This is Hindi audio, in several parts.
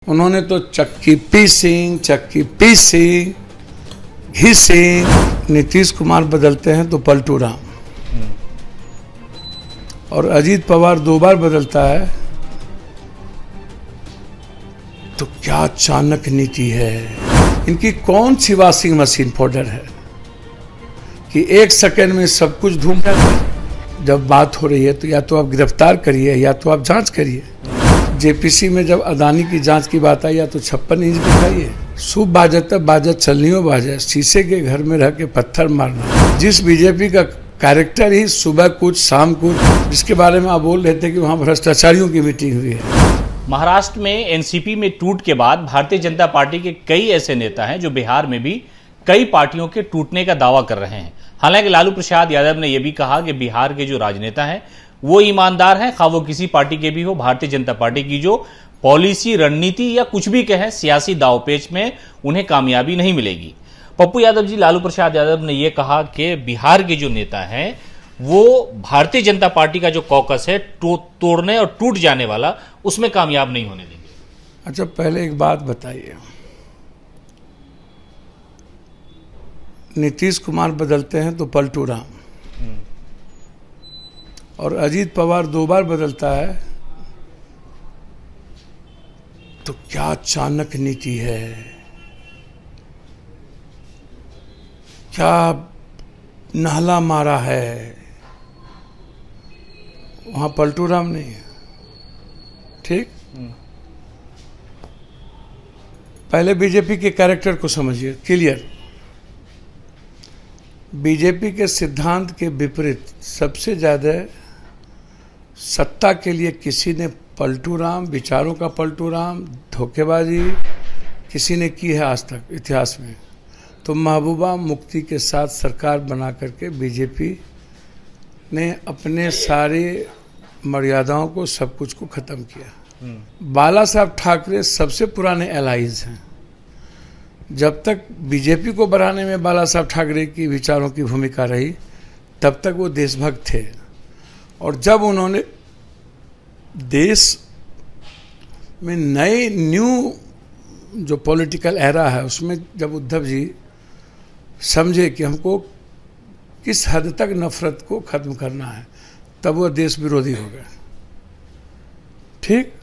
उन्होंने तो चक्की पीसी घिसी। नीतीश कुमार बदलते हैं तो पलटू राम, और अजीत पवार 2 बार बदलता है तो क्या चाणक्य नीति है। इनकी कौन सी वॉशिंग मशीन पाउडर है कि 1 सेकंड में सब कुछ धूम जाता है। जब बात हो रही है तो या तो आप गिरफ्तार करिए या तो आप जांच करिए। जेपीसी में जब अदानी की जांच की बात आई या तो 56 इंच दिखाइए। सूप बाजत बाजत चलनियों बाजे, शीशे के घर में रह के पत्थर मारना। जिस बीजेपी का कैरेक्टर ही सुबह कुछ शाम कुछ, जिसके बारे में आप बोल रहे थे कि वहाँ भ्रष्टाचारियों की मीटिंग हुई है। महाराष्ट्र में एनसीपी में टूट के बाद भारतीय जनता पार्टी के कई ऐसे नेता हैं जो बिहार में भी कई पार्टियों के टूटने का दावा कर रहे हैं। हालांकि लालू प्रसाद यादव ने यह भी कहा कि बिहार के जो राजनेता हैं वो ईमानदार हैं, खा वो किसी पार्टी के भी हो। भारतीय जनता पार्टी की जो पॉलिसी, रणनीति या कुछ भी कहें, सियासी दावपेच में उन्हें कामयाबी नहीं मिलेगी। पप्पू यादव जी, लालू प्रसाद यादव ने यह कहा कि बिहार के जो नेता हैं वो भारतीय जनता पार्टी का जो कॉकस है तोड़ने और टूट जाने वाला, उसमें कामयाब नहीं होने देंगे। अच्छा, पहले एक बात बताइए, नीतीश कुमार बदलते हैं तो पलटू राम, और अजीत पवार 2 बार बदलता है तो क्या चाणक्य नीति है। क्या नहला मारा है। वहां पलटू राम नहीं है। ठीक, पहले बीजेपी के कैरेक्टर को समझिए क्लियर। बीजेपी के सिद्धांत के विपरीत सबसे ज्यादा सत्ता के लिए किसी ने पलटू राम, विचारों का पलटू राम, धोखेबाजी किसी ने की है आज तक इतिहास में, तो महबूबा मुफ्ती के साथ सरकार बना करके बीजेपी ने अपने सारे मर्यादाओं को, सब कुछ को खत्म किया। बाला साहब ठाकरे सबसे पुराने एलाइज हैं। जब तक बीजेपी को बढ़ाने में बाला साहब ठाकरे की विचारों की भूमिका रही, तब तक वो देशभक्त थे। और जब उन्होंने देश में न्यू जो पॉलिटिकल एरा है उसमें जब उद्धव जी समझे कि हमको किस हद तक नफरत को खत्म करना है, तब वो देश विरोधी हो गए। ठीक,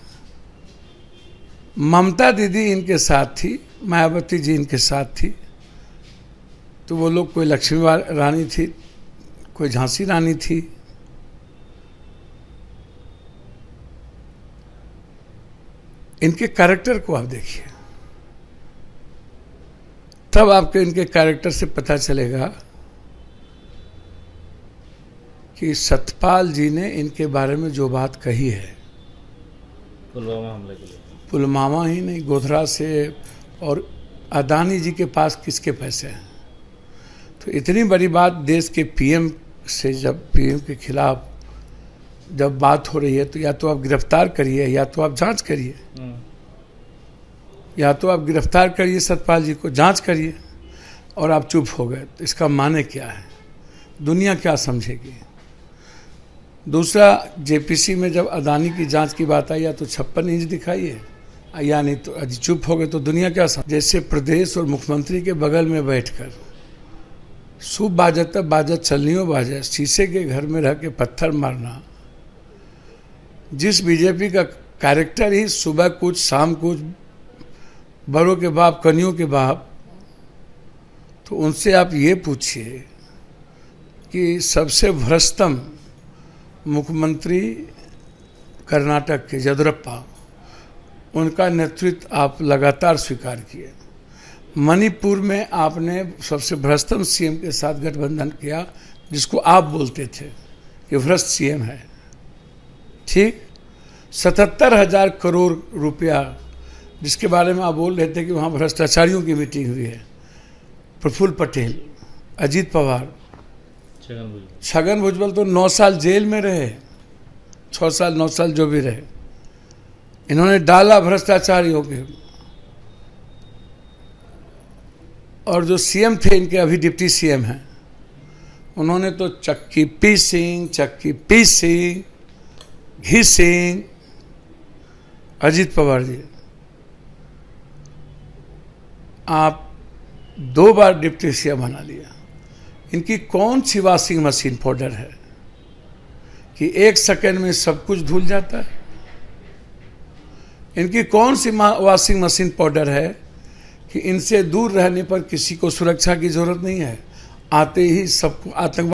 ममता दीदी इनके साथ थी, मायावती जी इनके साथ थी, तो वो लोग कोई लक्ष्मी रानी थी, कोई झांसी रानी थी। इनके कैरेक्टर को आप देखिए, तब आपको इनके कैरेक्टर से पता चलेगा कि सतपाल जी ने इनके बारे में जो बात कही है, पुलवामा हमले के लिए, पुलवामा ही नहीं, गोधरा से, और अदानी जी के पास किसके पैसे हैं। तो इतनी बड़ी बात देश के पीएम से, जब पीएम के खिलाफ जब बात हो रही है तो या तो आप गिरफ्तार करिए या तो आप जांच करिए। या तो आप गिरफ्तार करिए सतपाल जी को, जांच करिए, और आप चुप हो गए तो इसका माने क्या है, दुनिया क्या समझेगी। दूसरा, जेपीसी में जब अदानी की जांच की बात आई या तो 56 इंच दिखाइए, या नहीं तो अजी चुप हो गए तो दुनिया क्या समझ। जैसे प्रदेश और मुख्यमंत्री के बगल में बैठकर सूप बाजत बाजत चलनियों बाजे, शीशे के घर में रह के पत्थर मारना। जिस बीजेपी का कैरेक्टर ही सुबह कुछ शाम कुछ, बड़ों के बाप कनियों के बाप, तो उनसे आप ये पूछिए कि सबसे भ्रष्टतम मुख्यमंत्री कर्नाटक के येदियुरप्पा, उनका नेतृत्व आप लगातार स्वीकार किए। मणिपुर में आपने सबसे भ्रष्टतम सीएम के साथ गठबंधन किया, जिसको आप बोलते थे कि भ्रष्ट सीएम है। ठीक, 77,000 करोड़ रुपया, जिसके बारे में आप बोल रहे थे कि वहाँ भ्रष्टाचारियों की मीटिंग हुई है। प्रफुल्ल पटेल, अजीत पवार, छगन भुजबल तो 9 साल जेल में रहे, 6 साल 9 साल जो भी रहे, इन्होंने डाला भ्रष्टाचारियों के। और जो सीएम थे इनके, अभी डिप्टी सीएम हैं, उन्होंने तो चक्की पीसी घिसी। अजीत पवार जी, आप 2 बार डिप्टी सीएम बना लिया। इनकी कौन सी वॉशिंग मशीन पाउडर है कि 1 सेकंड में सब कुछ धुल जाता है? इनकी कौन सी वॉशिंग मशीन पाउडर है कि इनसे दूर रहने पर किसी को सुरक्षा की जरूरत नहीं है, आते ही सबको आतंकवाद